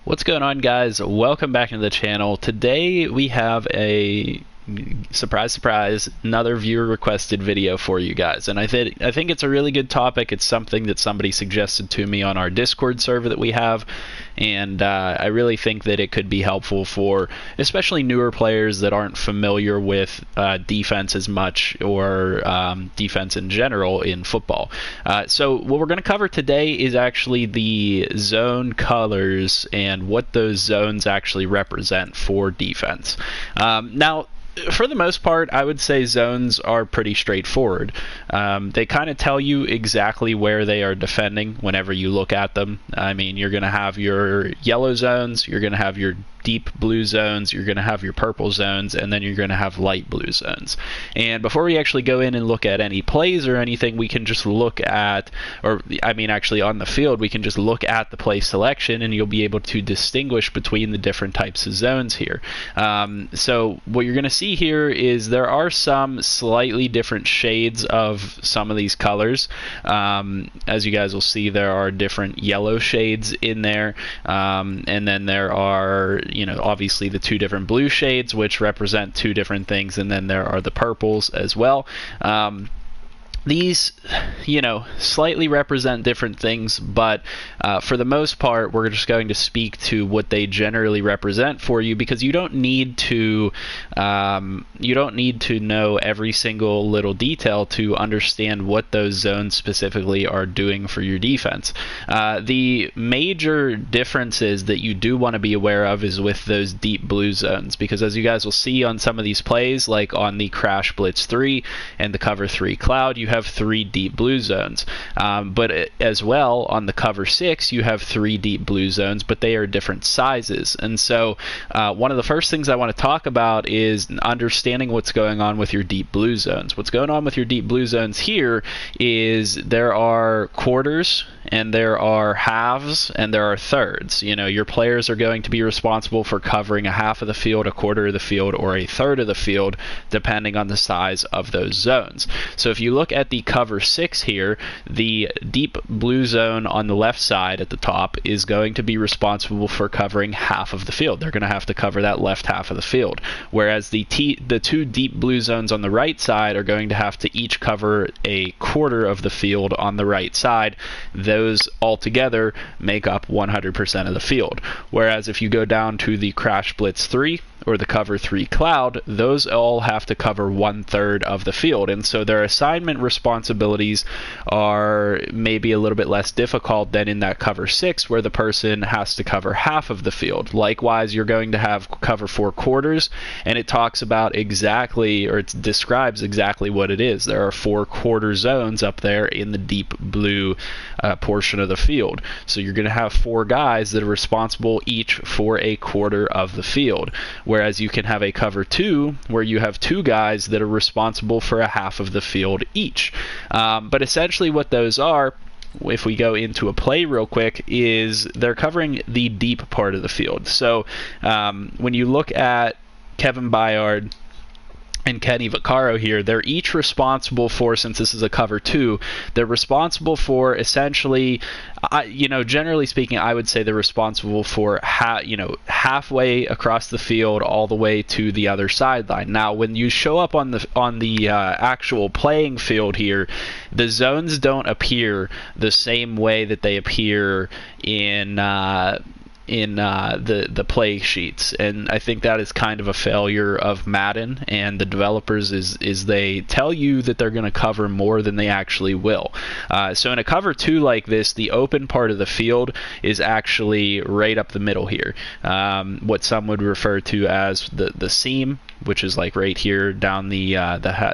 What's going on, guys? Welcome back to the channel. Today we have a surprise, another viewer requested video for you guys, and I think it's a really good topic. It's something that somebody suggested to me on our Discord server that we have, and I really think that it could be helpful for especially newer players that aren't familiar with defense as much, or defense in general in football. So what we're going to cover today is actually the zone colors and what those zones actually represent for defense. Now, for the most part, I would say zones are pretty straightforward. They kind of tell you exactly where they are defending whenever you look at them. I mean, you're going to have your yellow zones, you're going to have your deep blue zones, you're going to have your purple zones, and then you're going to have light blue zones. And before we actually go in and look at any plays or anything, we can just look at, or I mean actually on the field, we can just look at the play selection and you'll be able to distinguish between the different types of zones here. So what you're going to see here is there are some slightly different shades of some of these colors. As you guys will see, there are different yellow shades in there, and then there are, obviously the two different blue shades, which represent two different things, and then there are the purples as well. These, slightly represent different things, but for the most part, we're just going to speak to what they generally represent for you, because you don't need to know every single little detail to understand what those zones specifically are doing for your defense. The major differences that you do want to be aware of is with those deep blue zones, because as you guys will see on some of these plays, like on the Crash Blitz 3 and the Cover 3 Cloud, you have 3 deep blue zones, but as well on the Cover 6 you have 3 deep blue zones, but they are different sizes. And so one of the first things I want to talk about is understanding what's going on with your deep blue zones. What's going on with your deep blue zones here is there are quarters, and there are halves, and there are thirds. Your players are going to be responsible for covering a half of the field, a quarter of the field, or a third of the field, depending on the size of those zones. So if you look at the Cover 6 here, the deep blue zone on the left side at the top is going to be responsible for covering half of the field. They're going to have to cover that left half of the field, whereas the two deep blue zones on the right side are going to have to each cover a quarter of the field on the right side. Those altogether make up 100% of the field. Whereas if you go down to the Crash Blitz 3 or the Cover 3 Cloud, those all have to cover 1/3 of the field, and so their assignment responsibilities are maybe a little bit less difficult than in that Cover 6, where the person has to cover half of the field. Likewise, you're going to have Cover 4 quarters, and it talks about exactly, or it describes exactly what it is. There are 4 quarter zones up there in the deep blue portion of the field. So you're going to have 4 guys that are responsible each for a quarter of the field. Whereas you can have a Cover 2 where you have 2 guys that are responsible for a half of the field each. But essentially what those are, if we go into a play real quick, is they're covering the deep part of the field. So when you look at Kevin Byard and Kenny Vaccaro here, they're each responsible for, since this is a Cover 2, they're responsible for essentially, generally speaking, I would say they're responsible for halfway across the field all the way to the other sideline. Now, when you show up on the actual playing field here, the zones don't appear the same way that they appear in the play sheets, and I think that is kind of a failure of Madden and the developers, is they tell you that they're going to cover more than they actually will. So in a Cover 2 like this, the open part of the field is actually right up the middle here, what some would refer to as the seam, which is like right here down the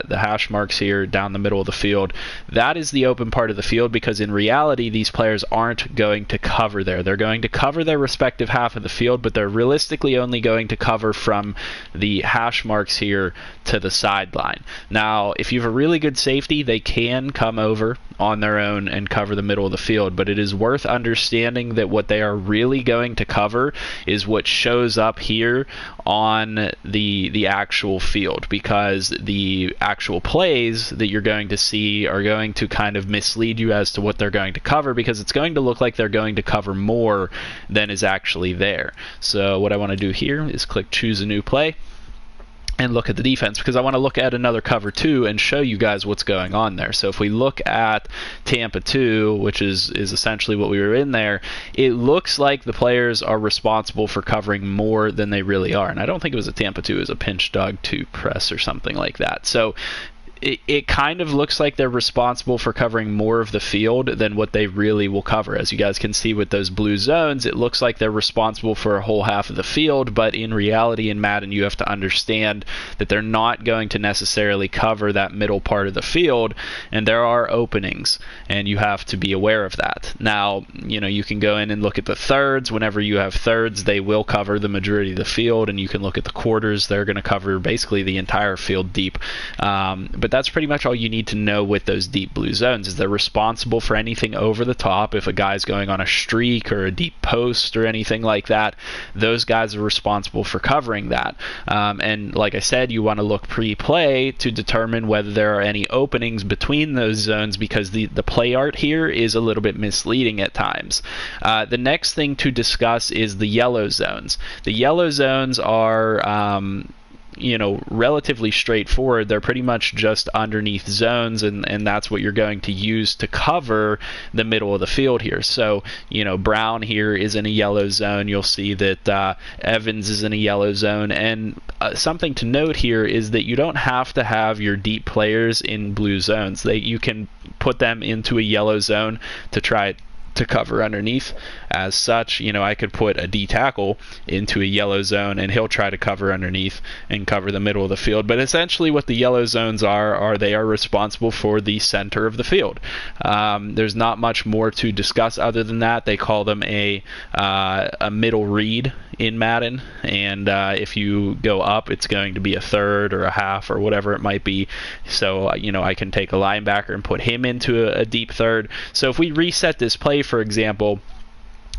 hash marks here down the middle of the field. That is the open part of the field, because in reality these players aren't going to cover there. They're going to cover their respective half of the field, but they're realistically only going to cover from the hash marks here to the sideline. Now, if you have a really good safety, they can come over on their own and cover the middle of the field, but it is worth understanding that what they are really going to cover is what shows up here on the actual field, because the actual plays that you're going to see are going to kind of mislead you as to what they're going to cover, because it's going to look like they're going to cover more than is actually there. So what I want to do here is click choose a new play and look at the defense, because I want to look at another cover 2 and show you guys what's going on there. So if we look at Tampa 2, which is essentially what we were in there, it looks like the players are responsible for covering more than they really are. And I don't think it was a Tampa 2, it was a pinch dog 2 press or something like that. So it kind of looks like they're responsible for covering more of the field than what they really will cover. As you guys can see with those blue zones, it looks like they're responsible for a whole half of the field, but in reality in Madden you have to understand that they're not going to necessarily cover that middle part of the field, and there are openings, and you have to be aware of that. Now, you can go in and look at the thirds. Whenever you have thirds, they will cover the majority of the field, and you can look at the quarters. They're going to cover basically the entire field deep. But that's pretty much all you need to know with those deep blue zones, is they're responsible for anything over the top. If a guy's going on a streak or a deep post or anything like that, those guys are responsible for covering that. And like I said, you want to look pre-play to determine whether there are any openings between those zones, because the play art here is a little bit misleading at times. The next thing to discuss is the yellow zones. The yellow zones are relatively straightforward. They're pretty much just underneath zones, and that's what you're going to use to cover the middle of the field here. So, Brown here is in a yellow zone. You'll see that Evans is in a yellow zone. And something to note here is that you don't have to have your deep players in blue zones. You can put them into a yellow zone to try to cover underneath. As such, I could put a D tackle into a yellow zone and he'll try to cover underneath and cover the middle of the field. But essentially what the yellow zones are they are responsible for the center of the field. There's not much more to discuss other than that. They call them a middle read in Madden, and if you go up, it's going to be a third or a half or whatever it might be. So I can take a linebacker and put him into a deep third. So if we reset this play, for example,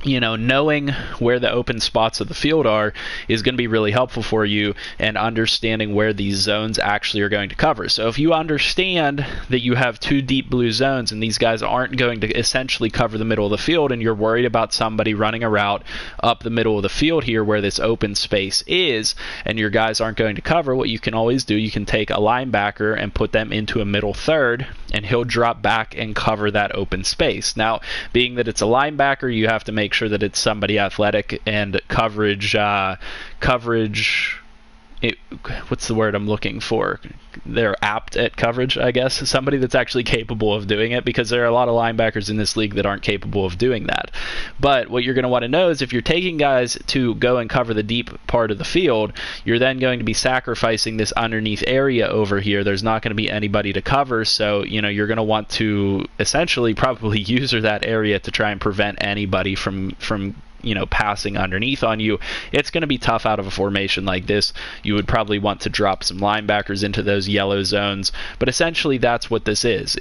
knowing where the open spots of the field are is going to be really helpful for you, and understanding where these zones actually are going to cover. So if you understand that you have 2 deep blue zones and these guys aren't going to essentially cover the middle of the field, and you're worried about somebody running a route up the middle of the field here where this open space is, and your guys aren't going to cover, what you can always do, you can take a linebacker and put them into a middle third, and he'll drop back and cover that open space. Now, being that it's a linebacker, you have to make sure that it's somebody athletic, and coverage, what's the word I'm looking for? They're apt at coverage, I guess. Somebody that's actually capable of doing it, because there are a lot of linebackers in this league that aren't capable of doing that. But what you're going to want to know is if you're taking guys to go and cover the deep part of the field, you're then going to be sacrificing this underneath area over here. There's not going to be anybody to cover, so you're going to want to essentially probably user that area to try and prevent anybody from passing underneath on you. It's going to be tough out of a formation like this. You would probably want to drop some linebackers into those yellow zones, but essentially that's what this is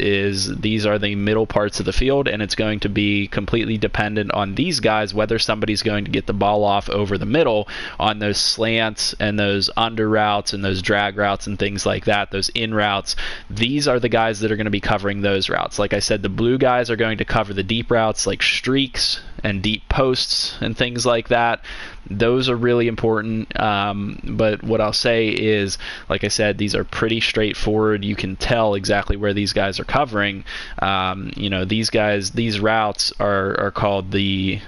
these are the middle parts of the field, and it's going to be completely dependent on these guys whether somebody's going to get the ball off over the middle on those slants and those under routes and those drag routes and things like that, those in routes. These are the guys that are going to be covering those routes. Like I said, the blue guys are going to cover the deep routes like streaks and deep posts and things like that. Those are really important, but what I'll say is, like I said, these are pretty straightforward. You can tell exactly where these guys are covering. These routes are called they're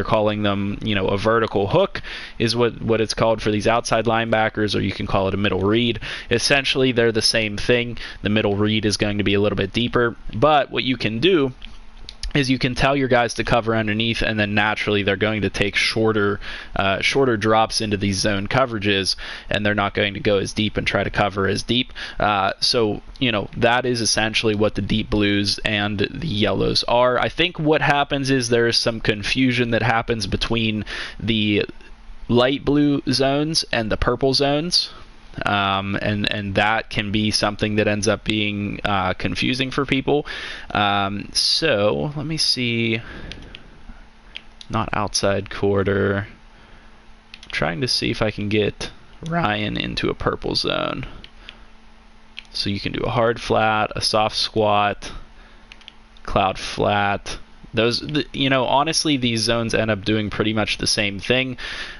calling them, a vertical hook is what it's called for these outside linebackers, or you can call it a middle read. Essentially, they're the same thing. The middle read is going to be a little bit deeper, but what you can do is you can tell your guys to cover underneath, and then naturally they're going to take shorter drops into these zone coverages, and they're not going to go as deep and try to cover as deep. So that is essentially what the deep blues and the yellows are. I think what happens is there is some confusion that happens between the light blue zones and the purple zones. And that can be something that ends up being confusing for people. So let me see. Not outside quarter. I'm trying to see if I can get Ryan into a purple zone. So you can do a hard flat, a soft squat, cloud flat, Honestly, these zones end up doing pretty much the same thing.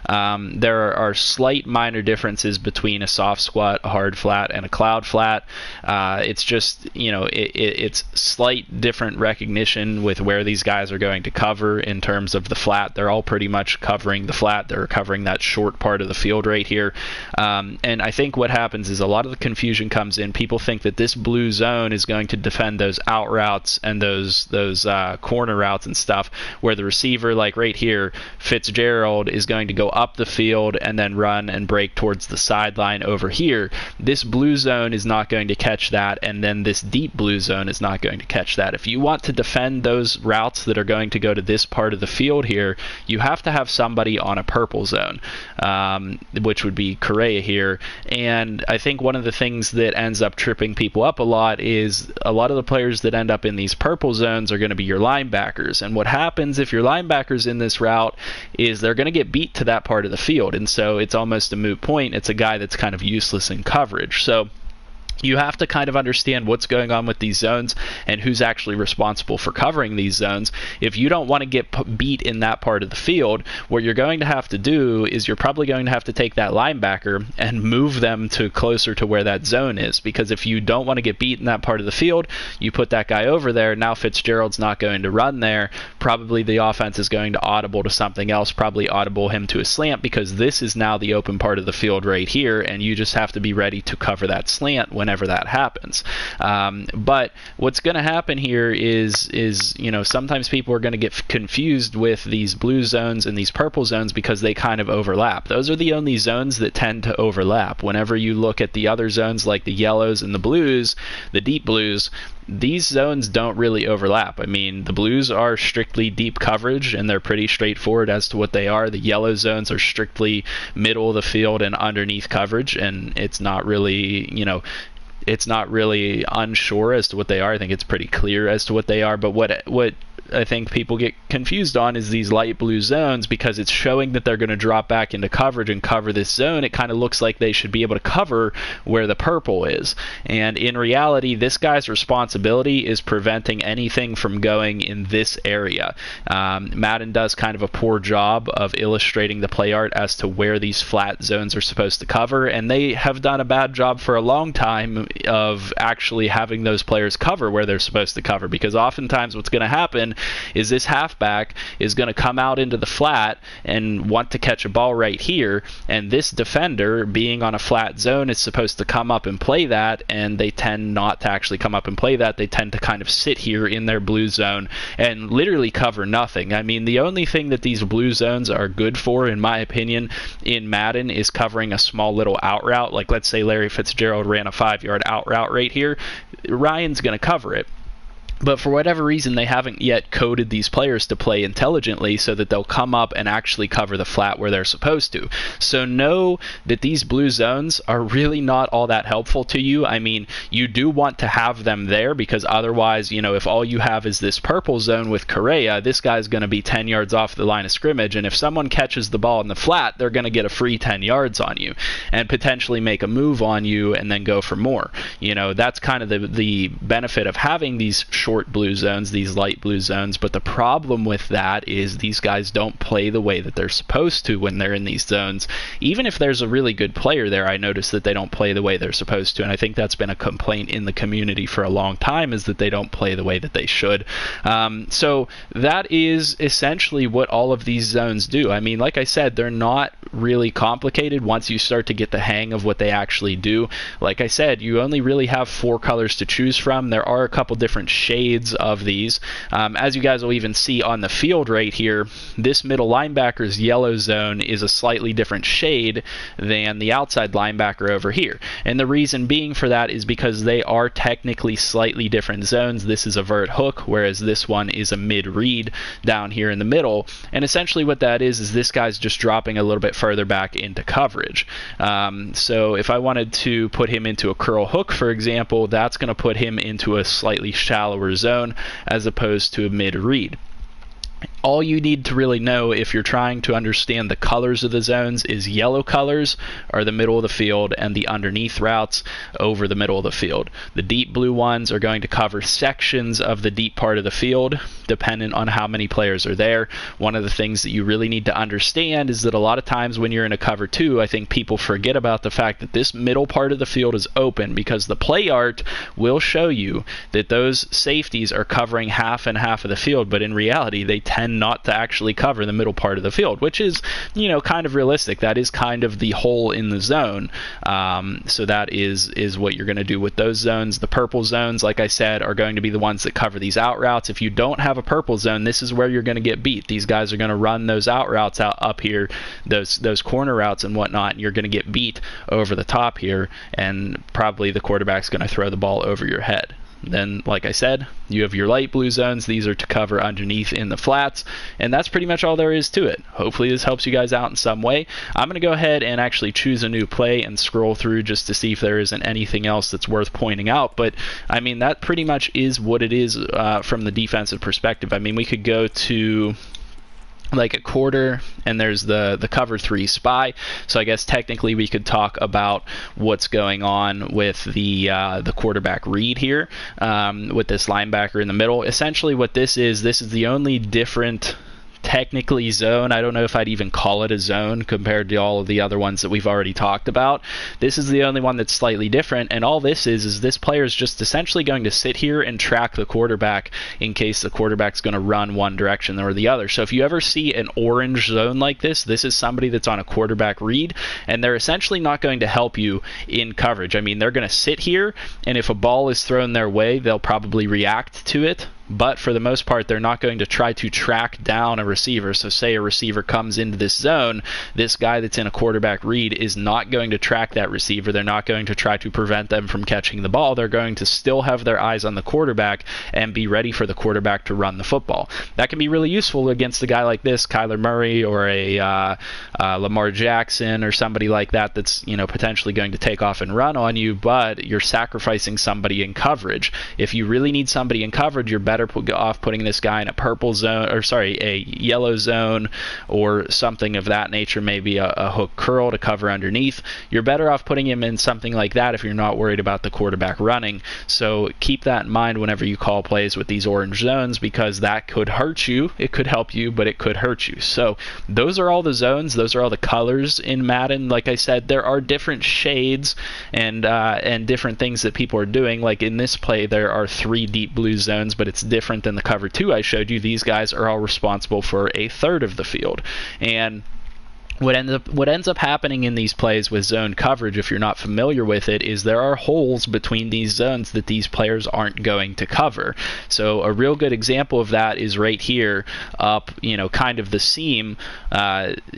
There are slight minor differences between a soft squat, a hard flat, and a cloud flat. It's just, it's slight different recognition with where these guys are going to cover in terms of the flat. They're all pretty much covering the flat. They're covering that short part of the field right here. And I think what happens is a lot of the confusion comes in. People think that this blue zone is going to defend those out routes and those corner routes and stuff, where the receiver, like right here, Fitzgerald, is going to go up the field and then run and break towards the sideline over here. This blue zone is not going to catch that, and then this deep blue zone is not going to catch that. If you want to defend those routes that are going to go to this part of the field here, you have to have somebody on a purple zone, which would be Correa here. And I think one of the things that ends up tripping people up a lot is a lot of the players that end up in these purple zones are going to be your linebackers. And what happens if your linebackers in this route is they're going to get beat to that part of the field. And so it's almost a moot point. It's a guy that's kind of useless in coverage. So you have to kind of understand what's going on with these zones and who's actually responsible for covering these zones. If you don't want to get beat in that part of the field, what you're going to have to do is you're probably going to have to take that linebacker and move them to closer to where that zone is, because if you don't want to get beat in that part of the field, you put that guy over there. Now Fitzgerald's not going to run there. Probably the offense is going to audible to something else, probably audible him to a slant, because this is now the open part of the field right here, and you just have to be ready to cover that slant whenever that happens. But what's going to happen here is sometimes people are going to get confused with these blue zones and these purple zones because they kind of overlap. Those are the only zones that tend to overlap. Whenever you look at the other zones like the yellows and the blues, the deep blues, these zones don't really overlap. I mean, the blues are strictly deep coverage, and they're pretty straightforward as to what they are. The yellow zones are strictly middle of the field and underneath coverage, and it's not really, it's not really unsure as to what they are. I think it's pretty clear as to what they are. But what I think people get confused on is these light blue zones, because it's showing that they're going to drop back into coverage and cover this zone. It kind of looks like they should be able to cover where the purple is. And in reality, this guy's responsibility is preventing anything from going in this area. Madden does kind of a poor job of illustrating the play art as to where these flat zones are supposed to cover, and they have done a bad job for a long time of actually having those players cover where they're supposed to cover, because oftentimes what's going to happen is this halfback is going to come out into the flat and want to catch a ball right here, and this defender, being on a flat zone, is supposed to come up and play that, and they tend not to actually come up and play that. They tend to kind of sit here in their blue zone and literally cover nothing. I mean, the only thing that these blue zones are good for, in my opinion, in Madden is covering a small little out route. Like, let's say Larry Fitzgerald ran a 5-yard out route right here. Ryan's going to cover it. But for whatever reason, they haven't yet coded these players to play intelligently so that they'll come up and actually cover the flat where they're supposed to. So know that these blue zones are really not all that helpful to you. I mean, you do want to have them there, because otherwise, if all you have is this purple zone with Correa, this guy's going to be 10 yards off the line of scrimmage, and if someone catches the ball in the flat, they're going to get a free 10 yards on you and potentially make a move on you and then go for more. That's kind of the benefit of having these short blue zones, these light blue zones. But the problem with that is these guys don't play the way that they're supposed to when they're in these zones. Even if there's a really good player there, I notice that they don't play the way they're supposed to, and I think that's been a complaint in the community for a long time, is that they don't play the way that they should. So that is essentially what all of these zones do. I mean, like I said, they're not really complicated once you start to get the hang of what they actually do. Like I said, you only really have 4 colors to choose from. There are a couple different shades of these. As you guys will even see on the field right here, this middle linebacker's yellow zone is a slightly different shade than the outside linebacker over here. And the reason being for that is because they are technically slightly different zones. This is a vert hook, whereas this one is a mid read down here in the middle. And essentially what that is this guy's just dropping a little bit further back into coverage. So if I wanted to put him into a curl hook, for example, that's going to put him into a slightly shallower zone as opposed to a mid read. All you need to really know if you're trying to understand the colors of the zones is yellow colors are the middle of the field and the underneath routes over the middle of the field. The deep blue ones are going to cover sections of the deep part of the field dependent on how many players are there. One of the things that you really need to understand is that a lot of times when you're in a cover 2, I think people forget about the fact that this middle part of the field is open, because the play art will show you that those safeties are covering half and half of the field, but in reality they tend not to actually cover the middle part of the field, which is, kind of realistic. That is kind of the hole in the zone. So that is what you're going to do with those zones. The purple zones, like I said, are going to be the ones that cover these out routes. If you don't have a purple zone, this is where you're going to get beat. These guys are going to run those out routes out up here, those corner routes and whatnot, and you're going to get beat over the top here, and probably the quarterback's going to throw the ball over your head. Then, like I said, you have your light blue zones. These are to cover underneath in the flats, and that's pretty much all there is to it. Hopefully this helps you guys out in some way. I'm going to go ahead and actually choose a new play and scroll through just to see if there isn't anything else that's worth pointing out, but I mean, that pretty much is what it is from the defensive perspective. I mean, we could go to like a quarter, and there's the cover 3 spy. So I guess technically we could talk about what's going on with the quarterback Reid here, with this linebacker in the middle. Essentially what this is the only different technically zone. I don't know if I'd even call it a zone compared to all of the other ones that we've already talked about. This is the only one that's slightly different, and all this is this player is just essentially going to sit here and track the quarterback in case the quarterback's going to run one direction or the other. So if you ever see an orange zone like this is somebody that's on a quarterback read, and they're essentially not going to help you in coverage. I mean, they're going to sit here, and if a ball is thrown their way, they'll probably react to it, but for the most part, they're not going to try to track down a receiver. So say a receiver comes into this zone, this guy that's in a quarterback read is not going to track that receiver. They're not going to try to prevent them from catching the ball. They're going to still have their eyes on the quarterback and be ready for the quarterback to run the football. That can be really useful against a guy like this, Kyler Murray, or a Lamar Jackson, or somebody like that that's potentially going to take off and run on you, but you're sacrificing somebody in coverage. If you really need somebody in coverage, you're better off putting this guy in a purple zone, or sorry, a yellow zone, or something of that nature, maybe a hook curl to cover underneath. You're better off putting him in something like that if you're not worried about the quarterback running. So keep that in mind whenever you call plays with these orange zones, because that could hurt you. It could help you, but it could hurt you. So those are all the zones. Those are all the colors in Madden. Like I said, there are different shades and different things that people are doing. Like in this play, there are 3 deep blue zones, but it's different than the cover 2 I showed you. These guys are all responsible for a third of the field. And what ends up happening in these plays with zone coverage, if you're not familiar with it, is there are holes between these zones that these players aren't going to cover. So a real good example of that is right here up, kind of the seam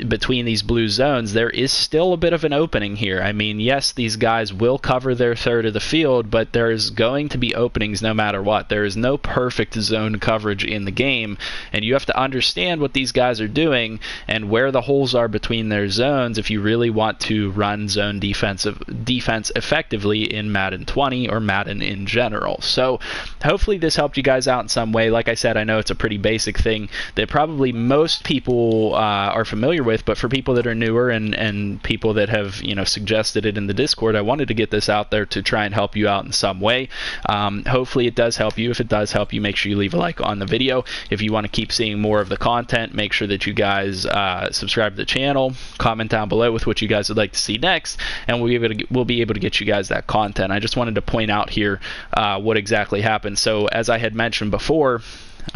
between these blue zones. There is still a bit of an opening here. I mean, yes, these guys will cover their third of the field, but there's going to be openings no matter what. There is no perfect zone coverage in the game, and you have to understand what these guys are doing and where the holes are between their zones if you really want to run zone defense effectively in Madden 20 or Madden in general. So hopefully this helped you guys out in some way. Like I said, I know it's a pretty basic thing that probably most people are familiar with, but for people that are newer and people that have suggested it in the Discord, I wanted to get this out there to try and help you out in some way. Hopefully it does help you. If it does help you, make sure you leave a like on the video. If you want to keep seeing more of the content, make sure that you guys subscribe to the channel. Comment down below with what you guys would like to see next, and we'll be able to get you guys that content. I just wanted to point out here what exactly happened. So as I had mentioned before,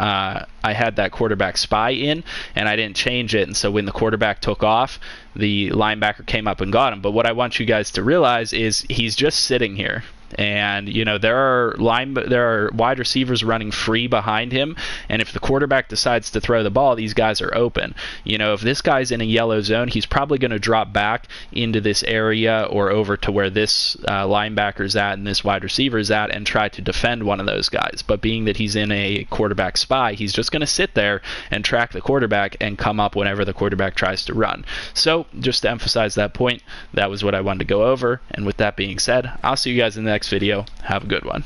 I had that quarterback spy in, and I didn't change it, and so when the quarterback took off, the linebacker came up and got him. But what I want you guys to realize is he's just sitting here. And there are wide receivers running free behind him, and if the quarterback decides to throw the ball, these guys are open. If this guy's in a yellow zone, he's probably going to drop back into this area or over to where this linebacker's at and this wide receiver's at and try to defend one of those guys. But being that he's in a quarterback spy, he's just going to sit there and track the quarterback and come up whenever the quarterback tries to run. So just to emphasize that point, that was what I wanted to go over. And with that being said, I'll see you guys in the next video. Have a good one.